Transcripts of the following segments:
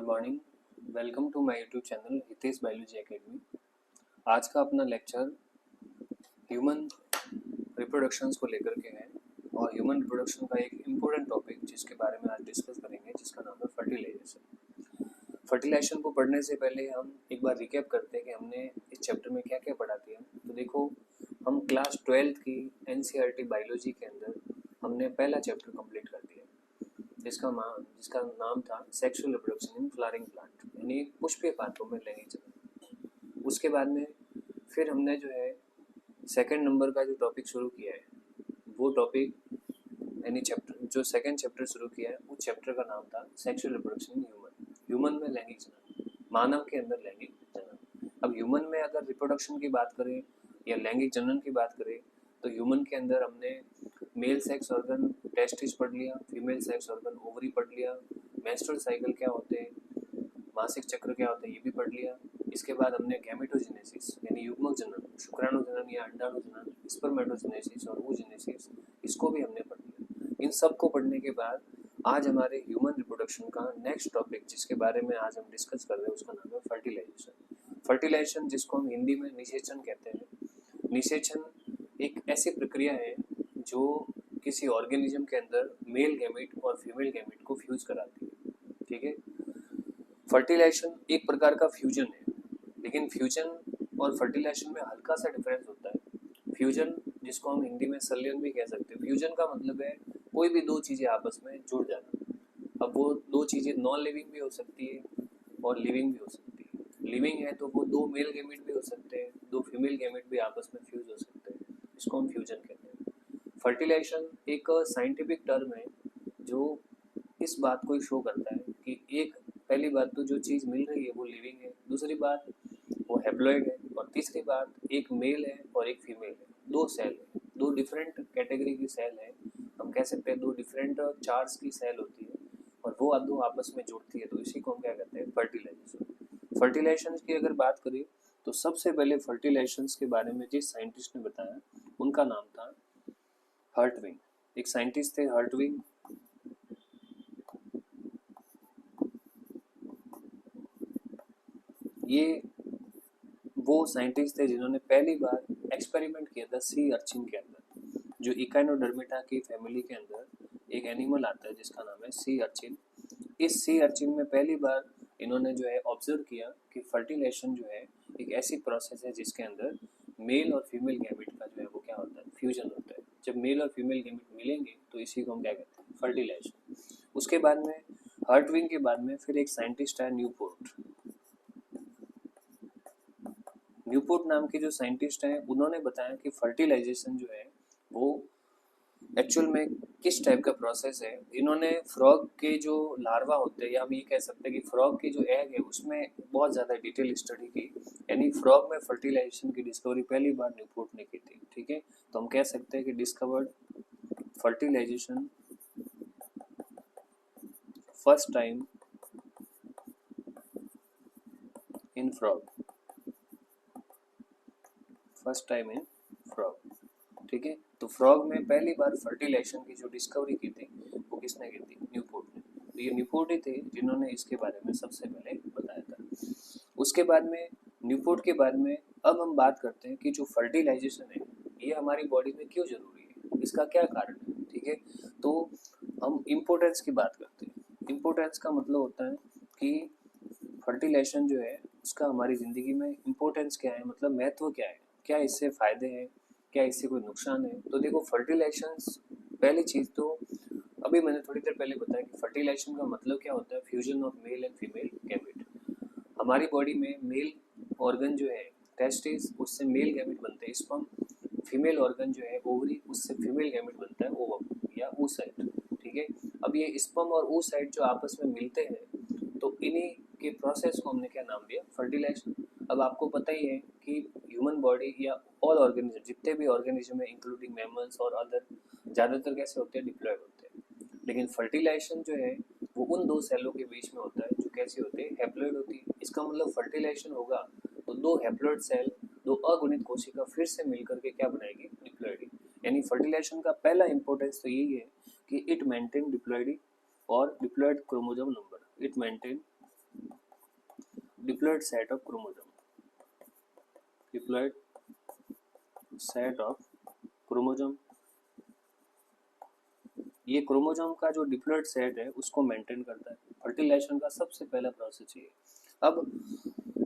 Morning. Welcome to my YouTube channel Hitesh biology academy. आज का अपना लेक्चर ह्यूमन रिप्रोडक्शंस को लेकर के है और ह्यूमन रिप्रोडक्शन का एक इम्पोर्टेंट टॉपिक जिसके बारे में आज डिस्कस करेंगे, जिसका नाम है फर्टिलाइजेशन। फर्टिलाइजेशन को पढ़ने से पहले हम एक बार रिकैप करते हैं कि हमने इस चैप्टर में क्या क्या पढ़ा दिया। तो देखो, हम क्लास 12th की एनसीईआरटी बायोलॉजी के अंदर हमने पहला चैप्टर कंप्लीट कर दिया, जिसका नाम था sexual reproduction in flowering plant, यानी पुष्पीय पात्रों में लैंगिक जनन। उसके बाद में फिर हमने जो है सेकंड नंबर का जो टॉपिक शुरू किया है, वो टॉपिक यानी चैप्टर जो सेकंड चैप्टर शुरू किया है, उस चैप्टर का नाम था सेक्सुअल रिप्रोडक्शन इन ह्यूमन में लैंगिक जनन, मानव के अंदर लैंगिक जनन। अब ह्यूमन में अगर रिप्रोडक्शन की बात करें या लैंगिक जनन की बात करें, तो ह्यूमन के अंदर हमने मेल सेक्स ऑर्गन टेस्टिस पढ़ लिया, फीमेल सेक्स ऑर्गन ओवरी पढ़ लिया, मेंस्ट्रुअल साइकिल क्या होते हैं, मासिक चक्र क्या होता है, ये भी पढ़ लिया। इसके बाद हमने गैमेटोजेनेसिस यानी युग्मक जनन, शुक्राणु जनन या अंडाणु जनन, स्पर्मेटोजेनेसिस और ooजेनेसिस, इसको भी हमने पढ़ लिया। इन सब को पढ़ने के बाद आज हमारे ह्यूमन रिप्रोडक्शन का नेक्स्ट टॉपिक जिसके बारे में आज हम डिस्कस कर रहे हैं, उसका नाम है फर्टिलाइजेशन। फर्टिलाइजेशन जिसको हम हिंदी में निषेचन कहते हैं। निषेचन एक ऐसी प्रक्रिया है जो किसी ऑर्गेनिज्म के अंदर मेल गैमेट और फीमेल गैमेट को फ्यूज कराती है। ठीक है, फर्टिलाइजेशन एक प्रकार का फ्यूजन है, लेकिन फ्यूजन और फर्टिलाइजेशन में हल्का सा डिफरेंस होता है। फ्यूजन जिसको हम हिंदी में संलयन भी कह सकते हैं। फ्यूजन का मतलब है कोई भी दो चीजें आपस में जुड़ जाना। अब वो दो चीजें नॉन लिविंग भी हो सकती है और लिविंग भी हो सकती है। लिविंग है तो वो दो मेल गैमेट भी हो सकते हैं, दो फीमेल गैमेट भी आपस में फ्यूज हो सकते हैं, इसको हम फ्यूजन कहते हैं। फर्टिलाइजेशन एक साइंटिफिक टर्म है जो इस बात को शो करता है कि एक पहली बात तो जो चीज़ मिल रही है वो लिविंग है, दूसरी बात वो हैप्लॉइड है, और तीसरी बात एक मेल है और एक फीमेल है। दो सेल है, दो डिफरेंट कैटेगरी की सेल है, हम कह सकते हैं दो डिफरेंट चार्ज की सेल होती है और वो दो आपस में जुड़ती है, तो इसी को हम क्या कहते हैं, फर्टिलाइजेशन। फर्टिलाइजेशन की अगर बात करें तो सबसे पहले फर्टिलाइजेशन के बारे में जिस साइंटिस्ट ने बताया उनका नाम था हर्टविंग। एक साइंटिस्ट थे हर्टविंग। ये वो साइंटिस्ट थे जिन्होंने पहली बार एक्सपेरिमेंट किया था सी अर्चिन के अंदर, जो इकाइनोडर्मेटा की फैमिली के अंदर एक एनिमल आता है जिसका नाम है सी अर्चिन। इस सी अर्चिन में पहली बार इन्होंने जो है ऑब्जर्व किया कि फर्टिलाइजेशन जो है एक ऐसी प्रोसेस है जिसके अंदर मेल और फीमेल गैमेट का जो है वो क्या होता है, फ्यूजन होता है। जब मेल और फीमेल गैमेट मिलेंगे तो इसी को हम क्या कहते हैं, फर्टिलाइजेशन। उसके बाद में हर्टविंग के बाद में फिर एक साइंटिस्ट है न्यूपोर्ट। न्यूपोर्ट नाम के जो साइंटिस्ट हैं उन्होंने बताया कि फर्टिलाइजेशन जो है वो एक्चुअल में किस टाइप का प्रोसेस है। इन्होंने फ्रॉग के जो लार्वा होते हैं, या हम ये कह सकते हैं कि फ्रॉग के जो एग है उसमें बहुत ज़्यादा डिटेल स्टडी की, यानी फ्रॉग में फर्टिलाइजेशन की डिस्कवरी पहली बार न्यूपोर्ट ने की थी। ठीक है, तो हम कह सकते हैं कि discovered fertilisation first time in frog, first time in frog. ठीक है, तो फ्रॉग में पहली बार फर्टिलाइजेशन की जो डिस्कवरी की थी वो किसने की थी, न्यूपोर्ट ने। तो ये न्यूपोर्ट ही थे जिन्होंने इसके बारे में सबसे पहले बताया था। उसके बाद में न्यूपोर्ट के बाद में अब हम बात करते हैं कि जो फर्टिलाइजेशन है ये हमारी बॉडी में क्यों जरूरी है, इसका क्या कारण है। ठीक है, तो हम इम्पोर्टेंस की बात करते हैं। इम्पोर्टेंस का मतलब होता है कि फर्टिलाइजेशन जो है उसका हमारी ज़िंदगी में इम्पोर्टेंस क्या है, मतलब महत्व क्या है, क्या इससे फ़ायदे हैं, क्या इससे कोई नुकसान है। तो देखो, फर्टिलाइजेशन पहली चीज़ तो अभी मैंने थोड़ी देर पहले बताया कि फर्टिलाइजेशन का मतलब क्या होता है, fusion of male and female gamete. हमारी बॉडी में मेल ऑर्गन जो है टेस्टिस, उससे मेल गैमेट बनते हैं स्पर्म। फीमेल ऑर्गन जो है ओवरी, उससे फीमेल गैमेट बनता है ओवम या oocyte। ठीक है, अब ये स्पर्म और oocyte जो आपस में मिलते हैं तो इन्हीं के प्रोसेस को हमने क्या नाम दिया, फर्टिलाइजेशन। अब आपको पता ही है कि ह्यूमन बॉडी या ऑल ऑर्गेनिज्म, जितने भी ऑर्गेनिज्म है इंक्लूडिंग मैमल्स और अदर, ज़्यादातर कैसे होते हैं, डिप्लॉयड होते हैं। लेकिन फर्टिलाइजेशन जो है वो उन दो सेलों के बीच में होता है जो कैसे होते हैं, हैप्लॉइड होती है। इसका मतलब फर्टिलाइजेशन होगा तो दो हैप्लॉइड सेल, दो अगुणित कोशिका फिर से मिलकर के क्या बनाएगी, डिप्लॉयडी। यानी फर्टिलाइजेशन का पहला इंपॉर्टेंस तो यही है कि इट मेंटेन डिप्लॉयडी और diploid chromosome number, it maintain diploid set of chromosome, diploid set of chromosome, ये क्रोमोसोम का जो डिप्लॉयड सेट है उसको मेंटेन करता है। फर्टिलाइजेशन का सबसे पहला प्रोसेस ये। अब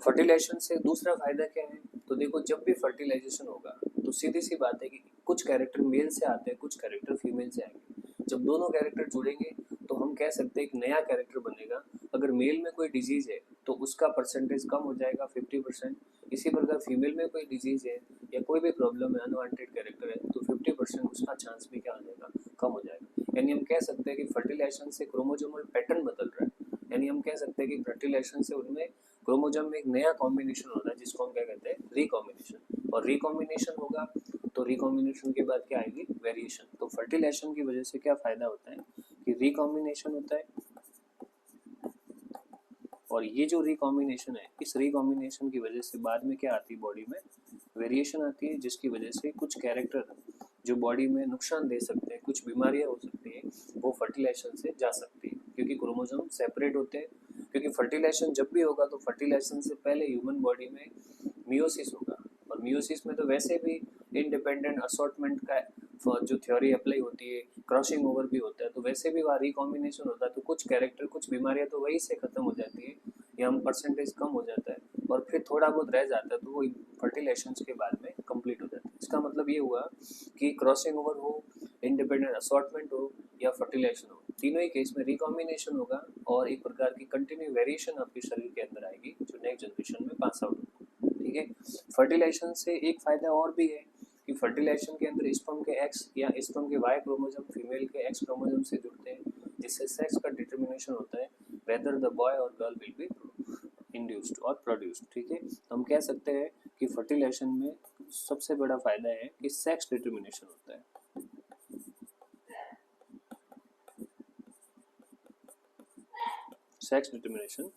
फर्टिलाइजेशन से दूसरा फायदा क्या है, तो देखो जब भी फर्टिलाइजेशन होगा तो सीधी सी बात है कि कुछ कैरेक्टर मेल से आते हैं, कुछ कैरेक्टर फीमेल से आएंगे। जब दोनों कैरेक्टर जुड़ेंगे तो हम कह सकते हैं एक नया कैरेक्टर बनेगा। अगर मेल में कोई डिजीज है तो उसका परसेंटेज कम हो जाएगा 50%। इसी प्रकार फीमेल में कोई डिजीज है या कोई भी प्रॉब्लम है, अनवांटेड कैरेक्टर है, तो 50% उसका चांस भी क्या हो जाएगा, कम हो जाएगा। यानी हम कह सकते हैं कि फर्टिलाइजेशन से क्रोमोसोमल पैटर्न बदल रहा है। यानी हम कह सकते हैं कि फर्टिलाइजेशन से उनमें क्रोमोसोम में एक नया कॉम्बिनेशन होता है जिसको हम क्या कहते हैं, रिकॉम्बिनेशन। और रिकॉम्बिनेशन होगा तो रिकॉम्बिनेशन के बाद क्या आएगी, वेरिएशन। तो फर्टिलाइजेशन की वजह से क्या फायदा होता है कि रिकॉम्बिनेशन होता है, और ये जो रिकॉम्बिनेशन है, इस रिकॉम्बिनेशन की वजह से बाद में क्या आती है, बॉडी में वेरिएशन आती है, जिसकी वजह से कुछ कैरेक्टर जो बॉडी में नुकसान दे सकते हैं, कुछ बीमारियां हो सकती है, वो फर्टिलाइजेशन से जा सकती है, क्योंकि क्रोमोसोम सेपरेट होते हैं। क्योंकि फर्टिलाइजेशन जब भी होगा तो फर्टिलाइजेशन से पहले ह्यूमन बॉडी में मियोसिस होगा, और मियोसिस में तो वैसे भी इंडिपेंडेंट असॉर्टमेंट का जो थ्योरी अप्लाई होती है, क्रॉसिंग ओवर भी होता है, तो वैसे भी वहाँ रिकॉम्बिनेशन होता है, तो कुछ कैरेक्टर, कुछ बीमारियां तो वही से खत्म हो जाती है, या हम परसेंटेज कम हो जाता है, और फिर थोड़ा बहुत रह जाता है, तो वो फर्टिलाइजेशन के बाद में कंप्लीट हो जाता है। इसका मतलब ये हुआ कि क्रॉसिंग ओवर हो, इंडिपेंडेंट असॉर्टमेंट हो, या फर्टिलाइजेशन हो, तीनों ही केस में रिकॉम्बिनेशन होगा, और एक प्रकार की कंटिन्यू वेरिएशन आपके शरीर के अंदर आएगी जो नेक्स्ट जनरेशन में पास आउट होगी। ठीक है। फर्टिलाइजेशन से एक फायदा और भी है कि फर्टिलाइजेशन के अंदर स्पर्म के एक्स या स्पर्म के वाई क्रोमोसोम फीमेल के एक्स क्रोमोसोम से जुड़ते हैं, जिससे सेक्स का डिटर्मिनेशन होता है, वेदर द बॉय और गर्ल विल बी इंड्यूस्ड और प्रोड्यूस्ड। ठीक है। तो हम कह सकते हैं कि फर्टिलाइजेशन में सबसे बड़ा फायदा है कि सेक्स डिटर्मिनेशन होता है। सेक्स डिटर्मिनेशन,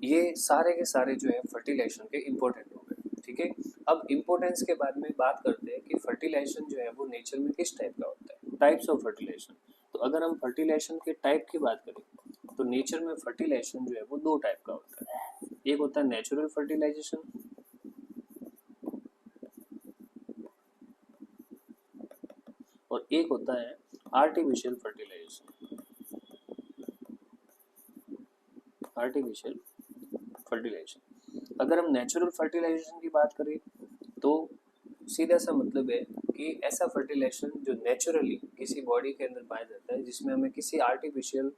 ये सारे के सारे जो है फर्टिलाइजेशन के इम्पोर्टेंट हो गए। ठीक है। अब इम्पोर्टेंस के बारे में बात करते हैं कि फर्टिलाइजेशन जो है वो नेचर में किस टाइप का होता है, टाइप्स ऑफ फर्टिलाइजेशन। तो अगर हम फर्टिलाइजेशन के टाइप की बात करें तो नेचर में फर्टिलाइजेशन जो है वो दो टाइप का होता है। एक होता है नेचुरल फर्टिलाइजेशन, और एक होता है आर्टिफिशियल फर्टिलाइजेशन। Artificial fertilisation. अगर हम नेचुरल फर्टिलाइजेशन की बात करें तो सीधा सा मतलब है कि ऐसा फर्टिलाइजेशन जो नेचुरली किसी बॉडी के अंदर पाया जाता है, जिसमें हमें किसी आर्टिफिशियल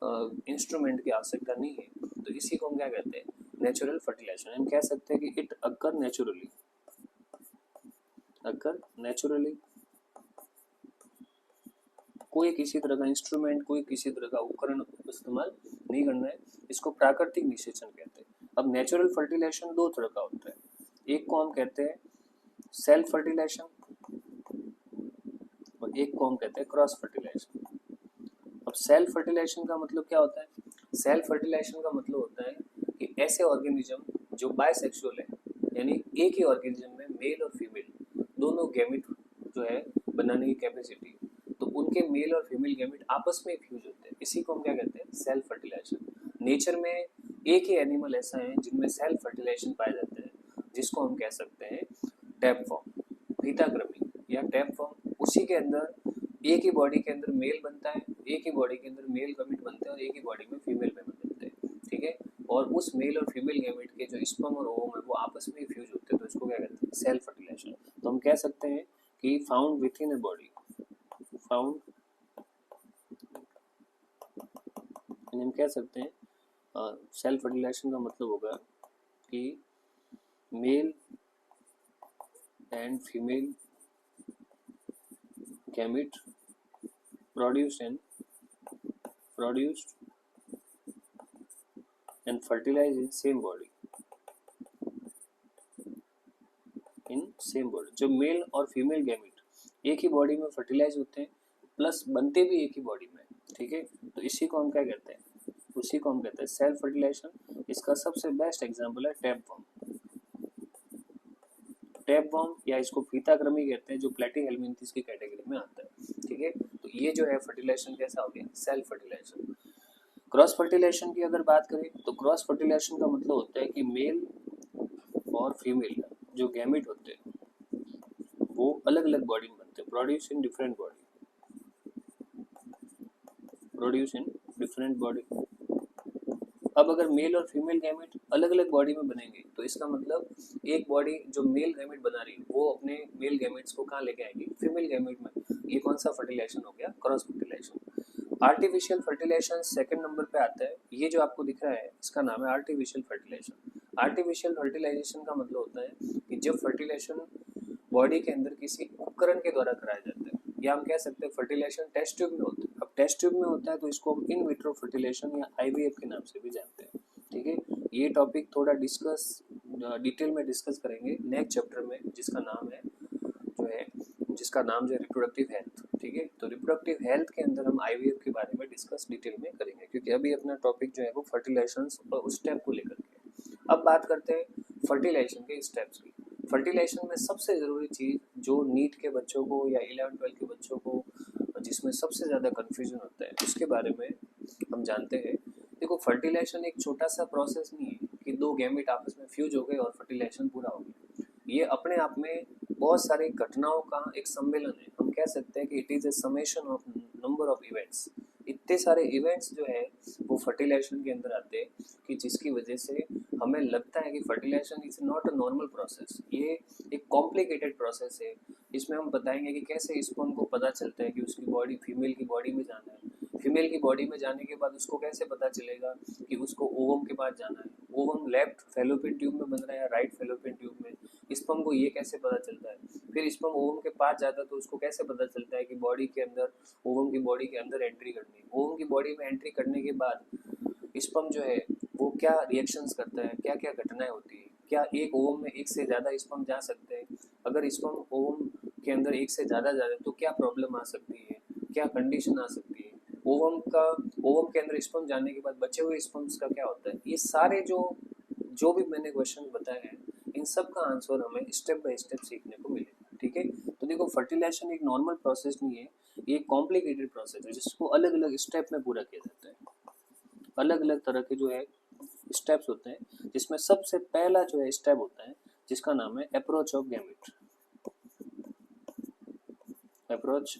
इंस्ट्रूमेंट की आवश्यकता नहीं है, तो इसी को हम क्या कहते हैं, नेचुरल फर्टिलाइजेशन। हम कह सकते हैं कि it occur naturally, occur naturally. कोई किसी तरह का इंस्ट्रूमेंट, कोई किसी तरह का उपकरण इस्तेमाल नहीं करना है, इसको प्राकृतिक निषेचन कहते हैं। अब नेचुरल फर्टिलाइजेशन दो तरह का होता है, एक को हम कहते हैं सेल्फ फर्टिलाइजेशन, और एक को हम कहते हैं क्रॉस फर्टिलाइजेशन। अब सेल्फ फर्टिलाइजेशन का मतलब क्या होता है, सेल्फ फर्टिलाइजेशन का मतलब होता है कि ऐसे ऑर्गेनिज्म जो बायसेक्सुअल है, यानी एक ही ऑर्गेनिज्म में मेल और फीमेल दोनों गैमेट जो है बनाने की कैपेसिटी, तो उनके मेल और फीमेल गैमेट आपस में फ्यूज होते हैं, इसी को हम क्या कहते हैं, सेल्फ फर्टिलाइजेशन। नेचर में एक ही एनिमल ऐसा है जिनमें सेल्फ फर्टिलाइजेशन पाया जाता है, जिसको हम कह सकते हैं टैप फॉर्म, फीताकृमि या टैप फॉर्म। उसी के अंदर एक ही बॉडी के अंदर मेल बनता है, एक ही बॉडी के अंदर मेल गैमेट बनते हैं, और एक ही बॉडी में फीमेल गैमेट बनते हैं। ठीक है। और उस मेल और फीमेल गैमेट के जो स्पर्म और ओवम है वो आपस में फ्यूज होते हैं, तो इसको क्या कहते हैं, सेल्फ फर्टिलाइजेशन। तो हम कह सकते हैं कि found with in a body, found, हम कह सकते हैं सेल्फ फर्टिलाइजेशन का मतलब होगा कि male and female gamete produced and fertilized in same body, in same body। जो मेल और फीमेल गैमेट एक ही बॉडी में फर्टिलाइज होते हैं, प्लस बनते भी एक ही बॉडी में। ठीक है। तो इसी को हम क्या कहते हैं, उसी को हम कहते हैं सेल्फ फर्टिलाइजेशन। इसका सबसे बेस्ट एग्जांपल है टैप वर्म, टैप वर्म, या इसको फीताकृमि कहते हैं, जो प्लेटीहेल्मिन्थेस की कैटेगरी में आता है। ठीक है। तो ये जो है फर्टिलाइजेशन कैसा हो गया, सेल्फ फर्टिलाइजेशन। क्रॉस फर्टिलाइजेशन की अगर बात करें तो क्रॉस फर्टिलाइजेशन का मतलब होता है कि मेल और फीमेल जो गैमेट होते हैं वो अलग अलग बॉडी में बनते हैं, प्रोड्यूस इन डिफरेंट बॉडी। अब अगर मेल और फीमेल गैमेट अलग अलग बॉडी में बनेंगे तो इसका मतलब एक बॉडी जो मेल गैमेट बना रही है वो अपने मेल गैमेट्स को कहाँ लेके आएगी, फीमेल गैमेट में। ये कौन सा फर्टिलाइजेशन हो गया, cross fertilisation. Artificial fertilisation second number पे आता है। ये जो आपको दिख रहा है इसका नाम है आर्टिफिशियल फर्टिलाइजेशन। आर्टिफिशियल फर्टिलाइजेशन का मतलब होता है कि जब फर्टिलाइजेशन बॉडी के अंदर किसी उपकरण के द्वारा कराया जाता है, या हम कह सकते हैं फर्टिलाइजेशन टेस्ट ट्यूब में होता है। अब टेस्ट ट्यूब में होता है तो इसको हम इन विट्रो फर्टिलाइजेशन या आईवीएफ के नाम से भी जानते हैं। ठीक है, ये टॉपिक थोड़ा डिटेल में डिस्कस करेंगे नेक्स्ट चैप्टर में, जिसका नाम जो है रिप्रोडक्टिव हेल्थ। ठीक है, तो रिप्रोडक्टिव हेल्थ के अंदर हम आईवीएफ के बारे में डिस्कस डिटेल में करेंगे, क्योंकि अभी अपना टॉपिक जो है वो फर्टिलाइजेशन और उस स्टेप को लेकर के। अब बात करते हैं फर्टिलाइजेशन के स्टेप्स की। फर्टिलाइजेशन में सबसे ज़रूरी चीज़ जो नीट के बच्चों को या 11-12 के बच्चों को जिसमें सबसे ज़्यादा कन्फ्यूजन होता है उसके बारे में हम जानते हैं। देखो, फर्टिलाइजेशन एक छोटा सा प्रोसेस नहीं है कि दो गैमेट आपस में फ्यूज हो गए और फर्टिलाइजेशन पूरा हो गया। ये अपने आप में बहुत सारी घटनाओं का एक सम्मेलन है। हम कह सकते हैं कि it is a summation of number of events. इतने सारे इवेंट्स जो है वो फर्टिलाइजेशन के अंदर आते हैं कि जिसकी वजह से हमें लगता है कि fertilisation is not a normal process, ये एक कॉम्प्लिकेटेड प्रोसेस है। इसमें हम बताएंगे कि कैसे स्पर्म को पता चलता है कि उसकी बॉडी फीमेल की बॉडी में जाना है, फीमेल की बॉडी में जाने के बाद उसको कैसे पता चलेगा कि उसको ओवम के पास जाना है, ओवम लेफ्ट फेलोपियन ट्यूब में बन रहा है या राइट फेलोपियन ट्यूब में, स्पर्म को ये कैसे पता चलता है। फिर स्पर्म ओवम के पास जाता है तो उसको कैसे पता चलता है कि बॉडी के अंदर, ओवम की बॉडी के अंदर एंट्री करनी है। ओवम की बॉडी में एंट्री करने के बाद स्पर्म जो है वो क्या रिएक्शंस करता है, क्या क्या घटनाएं होती है, क्या एक ओवम में एक से ज़्यादा स्पर्म जा सकते हैं, अगर स्पर्म ओवम के अंदर एक से ज़्यादा जा रहे तो क्या प्रॉब्लम आ सकती है, क्या कंडीशन आ सकती है, ओवम के अंदर स्पर्म जाने के बाद बचे हुए स्पर्म्स का क्या होता है। ये सारे जो भी मैंने क्वेश्चन बताए हैं इन सब का आंसर हमें स्टेप बाय स्टेप सीखने को मिलेगा। ठीक है, तो देखो फर्टिलाइजेशन एक नॉर्मल प्रोसेस नहीं है, ये एक कॉम्प्लिकेटेड प्रोसेस है जिसको अलग अलग स्टेप में पूरा किया जाता है। अलग अलग तरह के जो है स्टेप्स होते हैं, जिसमें सबसे पहला जो है स्टेप होता है जिसका नाम है approach of gamete. Approach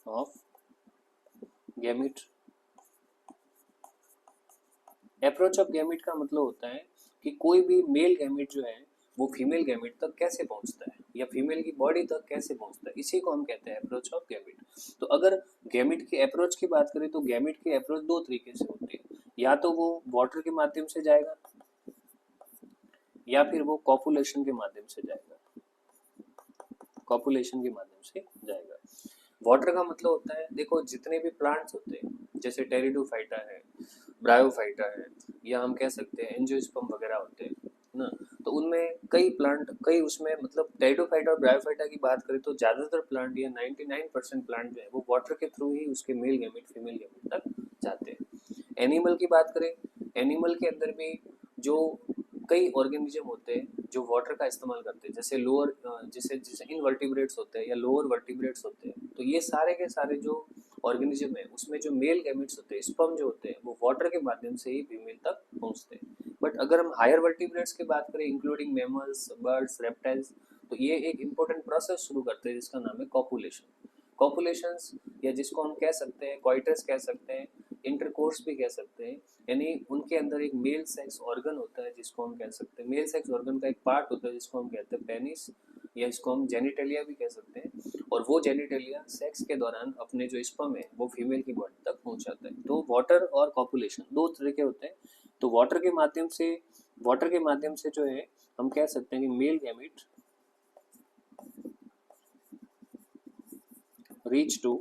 of gamete. Approach of gamete का मतलब होता है कि कोई भी मेल गैमेट जो है वो फीमेल गैमेट तक कैसे पहुंचता है या फीमेल की बॉडी तक कैसे पहुंचता है, इसी को हम कहते हैं अप्रोच ऑफ गैमेट। तो अगर गैमेट के अप्रोच की बात करें तो गैमेट की अप्रोच दो तरीके से होती है, या तो वो वाटर के माध्यम से जाएगा या फिर वो कॉपुलेशन के माध्यम से जाएगा। कॉपुलेशन के माध्यम से जाएगा। वाटर का मतलब होता है, देखो जितने भी प्लांट्स होते हैं जैसे टेरिडोफाइटा है, ब्रायोफाइटा है, या हम कह सकते हैं एंजियोस्पर्म वगैरह होते हैं ना, तो उनमें कई उसमें मतलब टेरिडोफाइटा और ब्रायोफाइटा की बात करें तो ज़्यादातर प्लांट या 99% प्लांट जो है वो वाटर के थ्रू ही उसके मेल गैमेट फीमेल गैमेट तक जाते हैं। एनिमल की बात करें, एनिमल के अंदर भी जो कई ऑर्गेनिज्म होते हैं जो वाटर का इस्तेमाल करते हैं, जैसे जैसे इनवर्टिब्रेट्स होते हैं या लोअर वर्टिब्रेट्स होते हैं, तो ये सारे के सारे जो ऑर्गेनिज्म है उसमें जो मेल गैमेट्स होते हैं, स्पर्म जो होते हैं, वो वाटर के माध्यम से ही फीमेल तक पहुंचते हैं। बट अगर हम हायर वर्टिब्रेट्स की बात करें इंक्लूडिंग मैमल्स, बर्ड्स, रेप्टाइल्स, तो ये एक इंपॉर्टेंट प्रोसेस शुरू करते हैं जिसका नाम है कॉपुलेशन। कॉपुलेशंस या जिसको हम कह सकते हैं कॉइटस कह सकते हैं, इंटरकोर्स भी कह सकते हैं, यानी उनके अंदर एक मेल सेक्स ऑर्गन होता है जिसको हम कह सकते हैं, मेल सेक्स ऑर्गन का एक पार्ट होता है जिसको हम कहते हैं पेनिस, या इसको हम जेनिटेलिया भी कह सकते हैं, और वो जेनिटेलिया सेक्स के दौरान अपने जो स्पर्म है वो फीमेल की बॉडी तक पहुंचाता है। तो वाटर और कॉपुलेशन दो तरह के होते हैं। तो वाटर के माध्यम से जो है हम कह सकते हैं कि male gamete reach toward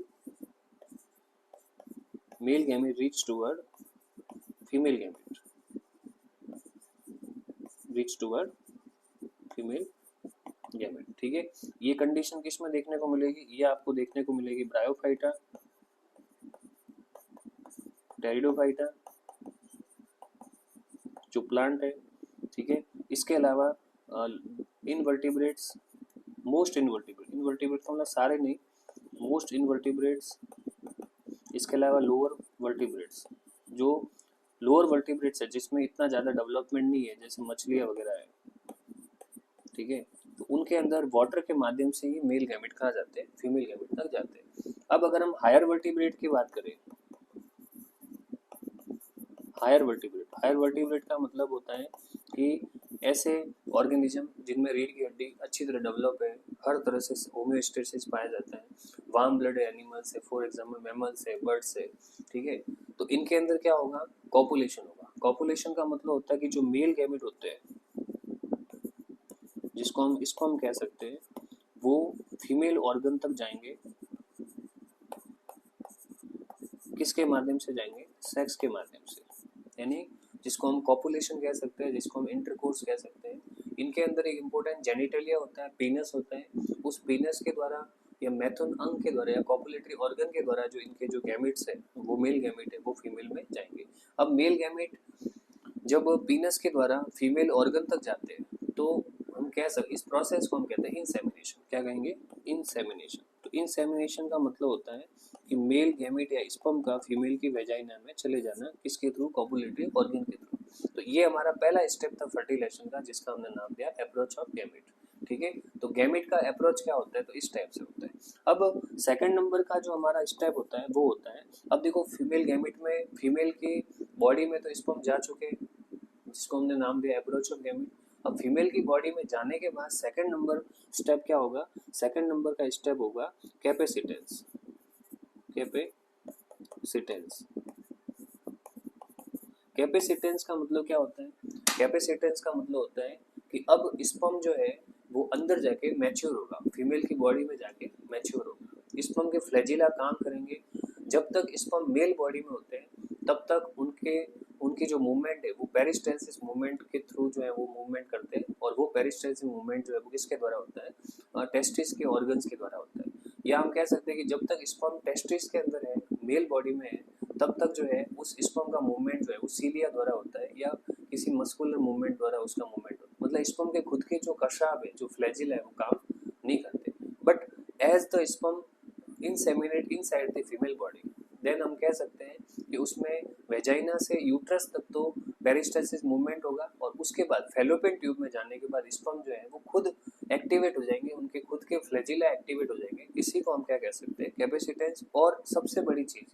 female gamete. ठीक है, ये कंडीशन किस में देखने को मिलेगी, ये आपको देखने को मिलेगी ब्रायोफाइटा, टेरिडोफाइटा जो प्लांट है। ठीक है, इसके अलावा इनवर्टिब्रेट्स, मोस्ट इनवर्टिब्रेट्स मतलब सारे नहीं, मोस्ट इनवर्टिब्रेट्स, इसके अलावा लोअर वर्टिब्रेट्स, जो लोअर वर्टिब्रेट्स है जिसमें इतना ज़्यादा डेवलपमेंट नहीं है, जैसे मछलियाँ वगैरह है, ठीक है, तो उनके अंदर वाटर के माध्यम से ही मेल गैमेट कहा जाते हैं, फीमेल गैमेट तक जाते हैं। अब अगर हम हायर वर्टिब्रेट की बात करें, हायर वर्टिब्रेट का मतलब होता है कि ऐसे ऑर्गेनिज्म जिनमें रीढ़ की हड्डी अच्छी तरह डेवलप है, हर तरह से होम्योस्टेसिस पाया जाता है, वार्म ब्लड एनिमल्स है, फॉर एग्जांपल मैमल्स है, बर्ड्स है, ठीक है, तो इनके अंदर क्या होगा, कॉपुलेशन होगा। कॉपुलेशन का मतलब होता है कि जो मेल गैमेट होते हैं, इसको हम कह सकते हैं, वो फीमेल ऑर्गन तक जाएंगे, किसके माध्यम से जाएंगे, सेक्स के माध्यम से, यानी जिसको हम कॉपुलेशन कह सकते हैं, जिसको हम इंटरकोर्स कह सकते हैं। इनके अंदर एक इम्पोर्टेंट जेनिटलिया होता है, पीनस होता है, उस पीनस के द्वारा या मैथुन अंग के द्वारा या कॉपुलेटरी ऑर्गन के द्वारा जो इनके जो गैमेट्स है वो मेल गैमेट है, वो फीमेल में जाएंगे। अब मेल गैमेट जब पीनस के द्वारा फीमेल ऑर्गन तक जाते हैं तो हम कह सकते, इस प्रोसेस को हम कहते हैं इंसेमिनेशन। क्या कहेंगे, इंसेमिनेशन। तो इंसेमिनेशन का मतलब होता है कि मेल गैमेट या स्पर्म का फीमेल की वेजाइना में चले जाना, किसके थ्रू, कॉपुलेटरी ऑर्गन के थ्रू। तो ये हमारा पहला स्टेप था फर्टिलाइजेशन का, जिसका हमने नाम दिया अप्रोच ऑफ गैमेट, ठीक है। तो गैमेट का अप्रोच क्या होता है, तो इस टाइप से होता है। अब सेकंड नंबर का जो हमारा स्टेप होता है वो होता है, अब देखो फीमेल गैमेट में, फीमेल की बॉडी में तो स्पर्म जा चुके, जिसको हमने नाम दिया अप्रोच ऑफ गैमेट। अब फीमेल की बॉडी में जाने के बाद सेकंड नंबर स्टेप क्या होगा, सेकंड नंबर का स्टेप होगा कैपेसिटेंस। कैपेसिटेंस, कैपेसिटेंस का मतलब क्या होता है, कैपेसिटेंस का मतलब होता है कि अब स्पर्म जो है वो अंदर जाके मैच्योर होगा, फीमेल की बॉडी में जाके मैच्योर होगा। स्पर्म के फ्लैजिला काम करेंगे। जब तक स्पर्म मेल बॉडी में होते हैं तब तक उनकी जो मूवमेंट है वो पेरिस्टेल्सिस मूवमेंट के थ्रू जो है वो मूवमेंट करते हैं, और वो पेरिस्टेल्सिस मूवमेंट जो है वो किसके द्वारा होता है, टेस्टिस के ऑर्गन्स के द्वारा होता है। या हम कह सकते हैं कि जब तक स्पर्म टेस्टिस के अंदर है, मेल बॉडी में है, तब तक जो है उस स्पर्म का मूवमेंट जो है वो सीलिया द्वारा होता है या किसी मस्कुलर मूवमेंट द्वारा उसका मूवमेंट होता है। मतलब स्पर्म के खुद के जो कशाब है, जो फ्लैजिला है, वो काम नहीं करते। But as the sperm inseminate inside the female body, then हम कह सकते हैं कि उसमें वेजाइना से यूट्रस तक तो पेरिस्टेल्सिस मूवमेंट होगा, और उसके बाद फैलोपियन ट्यूब में जाने के बाद स्पर्म जो है वो खुद एक्टिवेट हो जाएंगे, उनके खुद के फ्लैजिला एक्टिवेट हो जाएंगे। इसी को हम क्या कह सकते हैं, कैपेसिटेंस। और सबसे बड़ी चीज,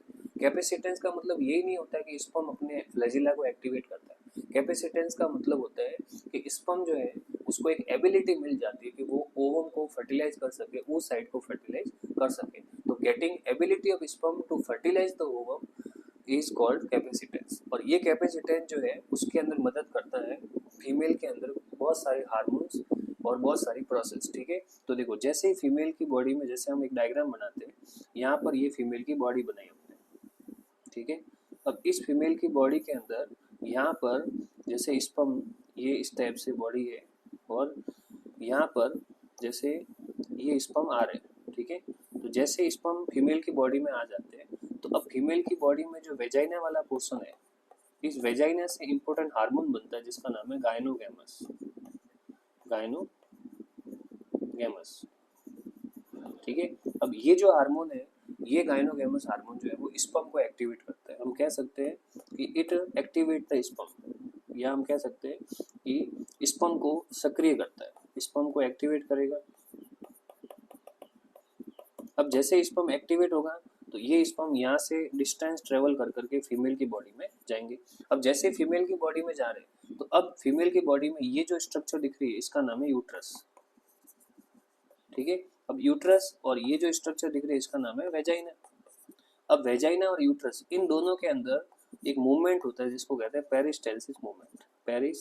कैपेसिटेंस का मतलब यही नहीं होता है कि स्पर्म अपने फ्लैजिला को एक्टिवेट करता है। कैपेसिटेंस का मतलब होता है कि स्पर्म जो है उसको एक एबिलिटी मिल जाती है कि वो ओवम को फर्टिलाइज कर सके, उस साइड को फर्टिलाइज कर सके। तो getting ability of sperm to fertilise the ovum is called capacitance. और ये कैपेसिटेंस जो है उसके अंदर मदद करता है फीमेल के अंदर बहुत सारे हार्मोन्स और बहुत सारी प्रोसेस, ठीक है। तो देखो जैसे ही फीमेल की बॉडी में, जैसे हम एक डायग्राम बनाते हैं, यहाँ पर ये फीमेल की बॉडी बनाई हमने, ठीक है। अब इस फीमेल की बॉडी के अंदर यहाँ पर जैसे स्पर्म ये इस टाइप से बॉडी है, और यहाँ पर जैसे ये स्पर्म आ रहे हैं, ठीक है। तो जैसे स्पर्म फीमेल की बॉडी में आ जाते हैं, तो अब फीमेल की बॉडी में जो वेजाइना वाला पोर्शन है, इस वेजाइना से इंपॉर्टेंट हार्मोन बनता है जिसका नाम है गायनोगैमस। गायनोगैमस, ठीक है। अब ये जो हार्मोन है, ये गायनोगैमस हार्मोन जो है वो स्पर्म को एक्टिवेट करता है। हम कह सकते हैं कि इट एक्टिवेट द स्पर्म, या हम कह सकते हैं कि स्पर्म को सक्रिय करता है, स्पर्म को एक्टिवेट करेगा। अब जैसे स्पर्म एक्टिवेट होगा तो ये स्पर्म यहाँ से डिस्टेंस ट्रेवल कर करके फीमेल की बॉडी में जाएंगे। अब जैसे फीमेल की बॉडी में जा रहे हैं तो अब फीमेल की बॉडी में ये जो स्ट्रक्चर दिख रही है इसका नाम है यूट्रस, ठीक है। अब यूट्रस और ये जो स्ट्रक्चर दिख रही है इसका नाम है वेजाइना। अब वेजाइना और यूट्रस इन दोनों के अंदर एक मूवमेंट होता है जिसको कहते हैं पेरिस्टेल्सिस मूवमेंट। पेरिस्टेल्सिस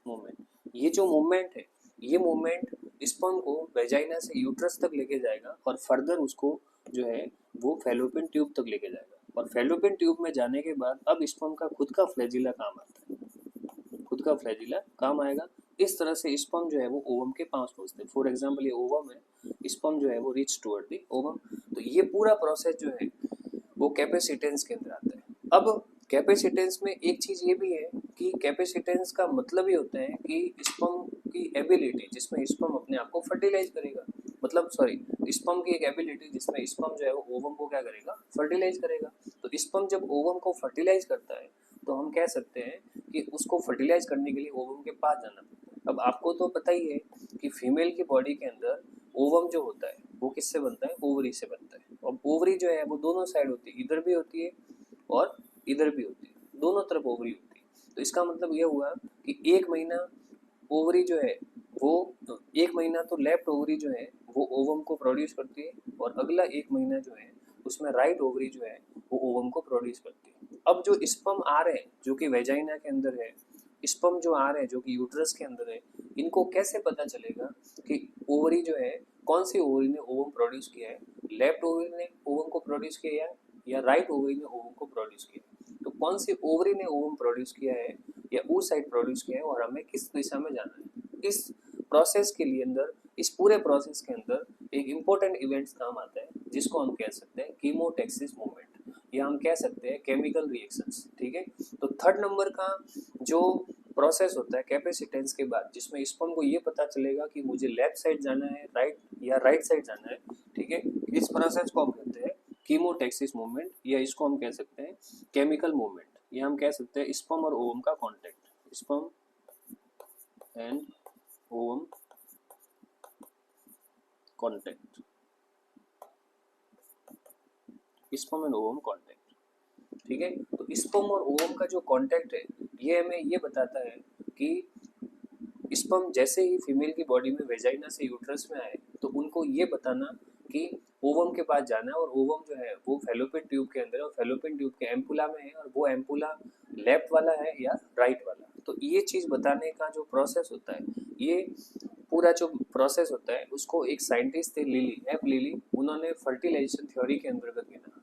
मूवमेंट, ये जो मूवमेंट है, ये मूवमेंट स्पर्म को वेजाइना से यूट्रस तक लेके जाएगा, और फर्दर उसको जो है वो फैलोपियन ट्यूब तक लेके जाएगा। और फैलोपियन ट्यूब में जाने के बाद अब स्पर्म का खुद का फ्लैजिला काम आता है, खुद का फ्लैजिला काम आएगा। इस तरह से स्पर्म जो है वो ओवम के पास पहुंचते हैं। फॉर एग्जांपल ये ओवम है, स्पर्म जो है वो रीच टुवर्ड द ओवम। तो ये पूरा प्रोसेस जो है वो कैपेसिटेंस के अंदर आता है। अब कैपेसिटेंस में एक चीज ये भी है कि कैपेसिटेंस का मतलब ही होता है कि स्पर्म की एबिलिटी जिसमें स्पर्म अपने आप को फर्टिलाइज करेगा, मतलब सॉरी, स्पर्म की एक एबिलिटी जिसमें स्पर्म जो है वो ओवम को क्या करेगा, फर्टिलाइज करेगा। तो स्पर्म जब ओवम को फर्टिलाइज करता है तो हम कह सकते हैं कि उसको फर्टिलाइज करने के लिए ओवम के पास जाना पड़ता है। अब आपको तो पता ही है कि फीमेल की बॉडी के अंदर ओवम जो होता है वो किससे बनता है, ओवरी से बनता है। और ओवरी जो है वो दोनों साइड होती है, इधर भी होती है और इधर भी होती है, दोनों तरफ ओवरी होती है। तो इसका मतलब ये हुआ कि एक महीना ओवरी जो है वो, एक महीना तो लेफ्ट ओवरी जो है वो ओवम को प्रोड्यूस करती है और अगला एक महीना जो है उसमें राइट ओवरी जो है वो ओवम को प्रोड्यूस करती है। अब जो स्पर्म आ रहे हैं जो कि वेजाइना के अंदर है, स्पर्म जो आ रहे हैं जो कि यूट्रस के अंदर है, इनको कैसे पता चलेगा कि ओवरी जो है, कौन सी ओवरी ने ओवम प्रोड्यूस किया है, लेफ्ट ओवरी ने ओवम को प्रोड्यूस किया है या राइट ओवरी ने ओवम को प्रोड्यूस किया है। तो कौन सी ओवरी ने ओवम प्रोड्यूस किया है या उस साइड प्रोड्यूस किया है और हमें किस दिशा में जाना है। इस प्रोसेस के लिए अंदर, इस पूरे प्रोसेस के अंदर एक इम्पोर्टेंट इवेंट्स काम आता है जिसको हम कह सकते हैं कीमोटैक्सिस मूवमेंट या हम कह सकते हैं केमिकल रिएक्शंस। ठीक है, तो थर्ड नंबर का जो प्रोसेस होता है कैपेसिटेंस के बाद, जिसमें स्पर्म को ये पता चलेगा कि मुझे लेफ्ट साइड जाना है राइट या राइट साइड जाना है। ठीक है, इस प्रोसेस को हम कहते हैं कीमोटैक्सिस मूवमेंट या इसको हम कह सकते हैं केमिकल मूवमेंट या हम कह सकते हैं स्पर्म और ओवम का contact, sperm and ovum contact, sperm and ovum contact. ठीक है, तो स्पर्म और ओवम का जो कॉन्टैक्ट है ये हमें ये बताता है कि स्पर्म जैसे ही फीमेल की बॉडी में वेजाइना से यूट्रस में आए तो उनको ये बताना कि ओवम के पास जाना है और ओवम जो है वो फैलोपियन ट्यूब के अंदर है और फैलोपियन ट्यूब के एम्पुला में है और वो एम्पुला लेफ्ट वाला है या राइट वाला। तो ये चीज़ बताने का जो प्रोसेस होता है, ये पूरा जो प्रोसेस होता है उसको एक साइंटिस्ट थे लिली, एफ लिली, उन्होंने फर्टिलाइजेशन थ्योरी के अंतर्गत गिना।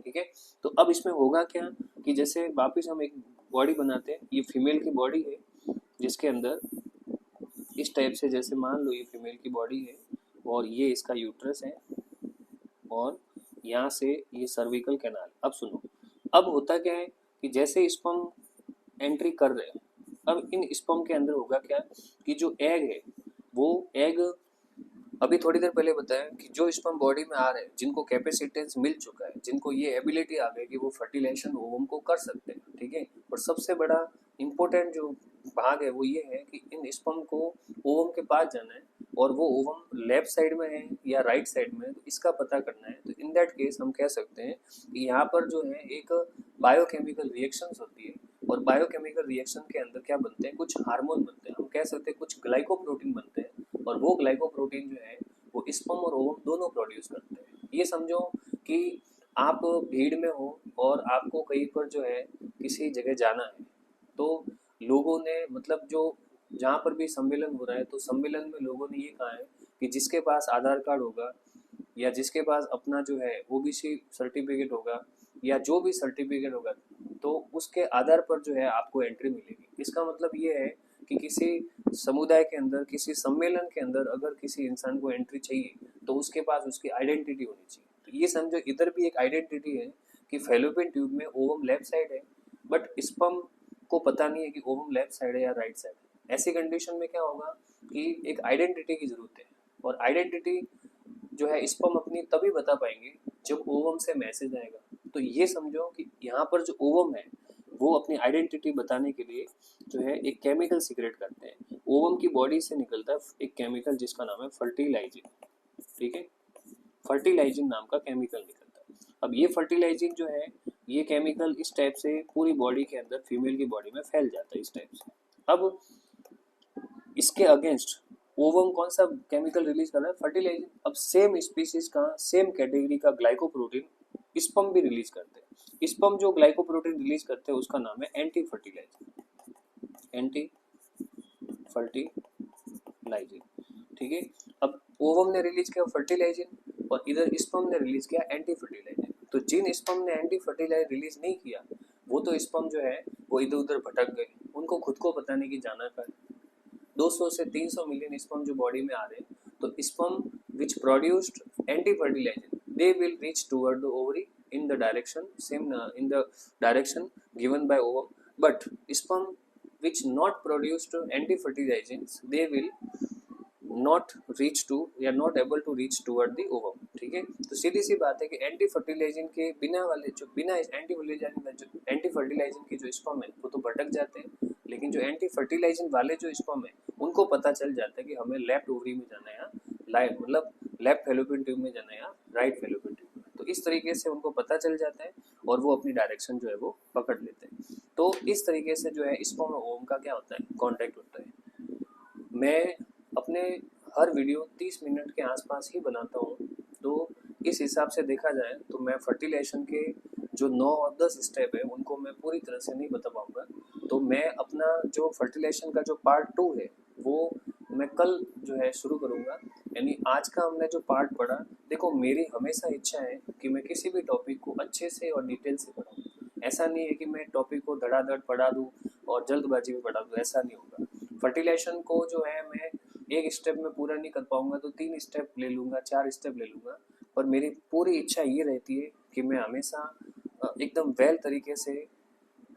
ठीक है, तो अब इसमें होगा क्या कि जैसे वापिस हम एक बॉडी बनाते हैं, ये फीमेल की बॉडी है जिसके अंदर इस टाइप से, जैसे मान लो ये फीमेल की बॉडी है और ये इसका यूट्रस है और यहाँ से ये सर्विकल कैनाल। अब सुनो, अब होता क्या है कि जैसे स्पर्म एंट्री कर रहे हैं, अब इन स्पर्म के अंदर होगा क्या कि जो एग है वो एग, अभी थोड़ी देर पहले बताया कि जो स्पर्म बॉडी में आ रहे हैं जिनको कैपेसिटेंस मिल चुका है, जिनको ये एबिलिटी आ गई कि वो फर्टिलाइजेशन ओवम को कर सकते हैं। ठीक है, और सबसे बड़ा इम्पोर्टेंट जो भाग है वो ये है कि इन स्पर्म को ओवम के पास जाना है और वो ओवम लेफ्ट साइड में है या राइट साइड में है, तो इसका पता करना है। तो इन दैट केस हम कह सकते हैं कि यहाँ पर जो है एक बायोकेमिकल रिएक्शंस होती है और बायोकेमिकल रिएक्शन के अंदर क्या बनते हैं, कुछ हार्मोन बनते हैं, हम कह सकते हैं कुछ ग्लाइकोप्रोटीन बनते हैं और वो ग्लाइकोप्रोटीन जो है वो स्पर्म और ओवम दोनों प्रोड्यूस करते हैं। ये समझो कि आप भीड़ में हो और आपको कहीं पर जो है किसी जगह जाना है, तो लोगों ने मतलब जो जहाँ पर भी सम्मेलन हो रहा है तो सम्मेलन में लोगों ने ये कहा है कि जिसके पास आधार कार्ड होगा या जिसके पास अपना जो है ओबीसी सर्टिफिकेट होगा या जो भी सर्टिफिकेट होगा तो उसके आधार पर जो है आपको एंट्री मिलेगी। इसका मतलब ये है कि किसी समुदाय के अंदर, किसी सम्मेलन के अंदर अगर किसी इंसान को एंट्री चाहिए तो उसके पास उसकी आइडेंटिटी होनी चाहिए। तो ये समझो इधर भी एक आइडेंटिटी है कि फैलोपियन ट्यूब में ओवम लेफ्ट साइड है बट स्पर्म को पता नहीं है कि ओवम लेफ्ट साइड है या राइट साइड है। ऐसी कंडीशन में क्या होगा कि एक आइडेंटिटी की जरूरत है और आइडेंटिटी जो है स्पर्म अपनी तभी बता पाएंगे जब ओवम से मैसेज आएगा। तो ये समझो कि यहाँ पर जो ओवम है वो अपनी आइडेंटिटी बताने के लिए जो है एक केमिकल सीक्रेट करते हैं। ओवम की बॉडी से निकलता है एक केमिकल जिसका नाम है फर्टिलाइजिन। ठीक है, फर्टिलाइजिन नाम का केमिकल निकलता है। अब ये फर्टिलाइजिन जो है ये केमिकल इस टाइप से पूरी बॉडी के अंदर फीमेल की बॉडी में फैल जाता है इस टाइप से। अब इसके अगेंस्ट ओवम कौन सा केमिकल रिलीज कर रहा है, फर्टिलाइजिन। अब सेम स्पीसीज का, सेम कैटेगरी का ग्लाइकोप्रोटीन स्पर्म भी रिलीज करते हैं। स्पर्म जो ग्लाइकोप्रोटीन रिलीज करते हैं उसका नाम है एंटी फर्टिलाइजिन, एंटी फर्टिलाइजिन। ठीक है, अब ओवम ने रिलीज किया फर्टिलाइजिन और इधर स्पर्म ने रिलीज किया एंटी फर्टिलाइजिन। तो जिन स्पर्म ने एंटी फर्टिलाइजिन रिलीज नहीं किया वो तो स्पर्म जो है वो इधर उधर भटक गए, उनको खुद को बताने की जाना है। 200 से 300 मिलियन स्पर्म जो बॉडी में आ रहे हैं, तो sperm which produced anti fertilizin they will reach toward the ovary in the direction same in the direction given by ovum, but sperm which not produced anti fertilizants they will not reach to या not able to reach toward the ovum, ठीक है। तो सीधी सी बात है कि anti fertilising के बिना वाले जो बिना एंटी फर्टिलाइजिंग के जो स्पर्म है वो तो भटक जाते हैं, लेकिन जो एंटी फर्टिलाइजिंग वाले जो स्पर्म है उनको पता चल जाता है कि हमें लेफ्ट ओवरी में जाना है या लेफ्ट फैलोपियन ट्यूब में जाना है या राइट फैलोपियन ट्यूब में। तो इस तरीके से उनको पता चल जाता है और वो अपनी डायरेक्शन जो है वो पकड़ लेते हैं। तो इस तरीके से जो है स्पर्म और ओवम का क्या होता है, कॉन्टैक्ट होता है। मैं अपने हर वीडियो 30 मिनट के आसपास ही बनाता हूँ, तो इस हिसाब से देखा जाए तो मैं फर्टिलाइजेशन के जो 9 और 10 स्टेप है उनको मैं पूरी तरह से नहीं बता पाऊँगा। तो मैं अपना जो फर्टिलाइजेशन का जो पार्ट 2 है वो मैं कल जो है शुरू करूँगा। यानी आज का हमने जो पार्ट पढ़ा, देखो मेरी हमेशा इच्छा है कि मैं किसी भी टॉपिक को अच्छे से और डिटेल से पढ़ाऊँ। ऐसा नहीं है कि मैं टॉपिक को धड़ाधड़ पढ़ा दूँ और जल्दबाजी में पढ़ा दूँ, ऐसा नहीं होगा। फर्टिलाइजेशन को जो है मैं एक स्टेप में पूरा नहीं कर पाऊंगा तो 3 स्टेप ले लूँगा, 4 स्टेप ले लूँगा। पर मेरी पूरी इच्छा ये रहती है कि मैं हमेशा एकदम वेल तरीके से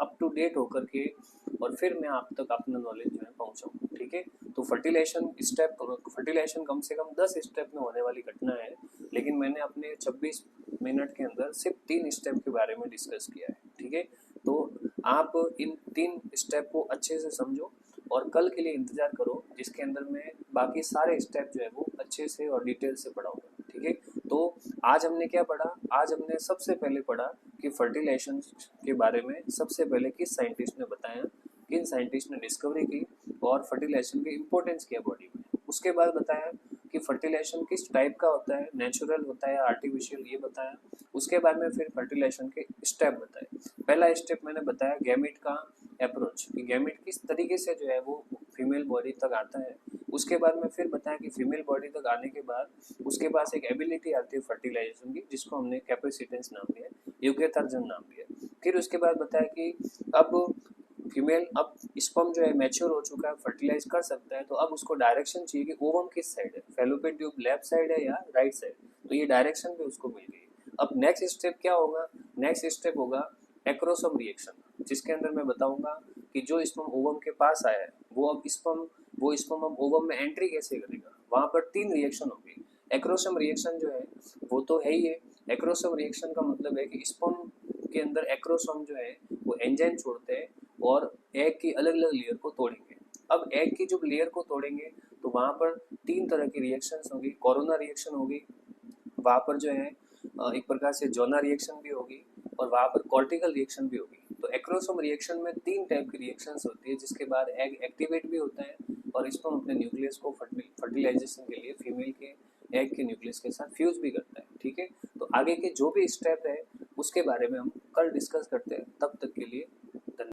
अप टू डेट होकर के और फिर मैं आप तक अपना नॉलेज जो है पहुँचाऊँ, ठीक है। तो फर्टिलाइजेशन कम से कम 10 स्टेप में होने वाली घटना है, लेकिन मैंने अपने 26 मिनट के अंदर सिर्फ 3 स्टेप के बारे में डिस्कस किया है, ठीक है। तो आप इन 3 स्टेप को अच्छे से समझो और कल के लिए इंतज़ार करो, जिसके अंदर मैं बाकी सारे स्टेप जो है वो अच्छे से और डिटेल से पढ़ाऊँगा, ठीक है। तो आज हमने क्या पढ़ा, आज हमने सबसे पहले पढ़ा कि फर्टिलाइजेशन के बारे में सबसे पहले किस साइंटिस्ट ने बताया, किन साइंटिस्ट ने डिस्कवरी की और फर्टिलाइजेशन की इम्पोर्टेंस क्या बॉडी में। उसके बाद बताया कि फर्टिलाइजेशन किस टाइप का होता है, नेचुरल होता है आर्टिफिशियल, ये बताया। उसके बाद में फिर फर्टिलाइजेशन के स्टेप बताए। पहला स्टेप मैंने बताया गैमेट का अप्रोच, कि गैमेट किस तरीके से जो है वो फीमेल बॉडी तक आता है। उसके बाद में फिर बताया कि फीमेल बॉडी तक आने के बाद उसके पास एक एबिलिटी आती है फर्टिलाइजेशन की, जिसको हमने कैपेसिटेंस नाम दिया, योग्यतार्जन नाम दिया। फिर उसके बाद बताया कि अब अब स्पर्म जो है मैच्योर हो चुका है, फर्टिलाइज कर सकता है, तो अब उसको डायरेक्शन चाहिए कि ओवम किस साइड है, फैलोपियन ट्यूब लेफ्ट साइड है या राइट साइड। तो ये डायरेक्शन भी उसको मिल गई। अब नेक्स्ट स्टेप क्या होगा, नेक्स्ट स्टेप होगा एक्रोसोम रिएक्शन, जिसके अंदर मैं बताऊंगा कि जो स्पर्म ओवम के पास आया है वो स्पर्म अब ओवम में एंट्री कैसे करेगा। वहां पर 3 रिएक्शन होगी। एक्रोसोम रिएक्शन जो है वो तो है ही है। एक्रोसोम रिएक्शन का मतलब है कि स्पर्म के अंदर एक्रोसोम जो है वो एंजाइम छोड़ते हैं और एग की अलग अलग लेयर को तोड़ेंगे। अब एग की जो लेयर को तोड़ेंगे तो वहां पर 3 तरह की रिएक्शंस होगी। कोरोना रिएक्शन होगी, वहां पर जो है एक प्रकार से जोना रिएक्शन भी होगी और वहां पर कॉर्टिकल रिएक्शन भी होगी। तो एक्रोसोम रिएक्शन में 3 टाइप की रिएक्शंस होती है, जिसके बाद एग एक्टिवेट भी होता है और स्पर्म अपने न्यूक्लियस को फर्टिलाइजेशन के लिए फीमेल के एग के न्यूक्लियस के साथ फ्यूज भी करता है, ठीक है। तो आगे के जो भी स्टेप है उसके बारे में हम कल डिस्कस करते हैं। तब तक के लिए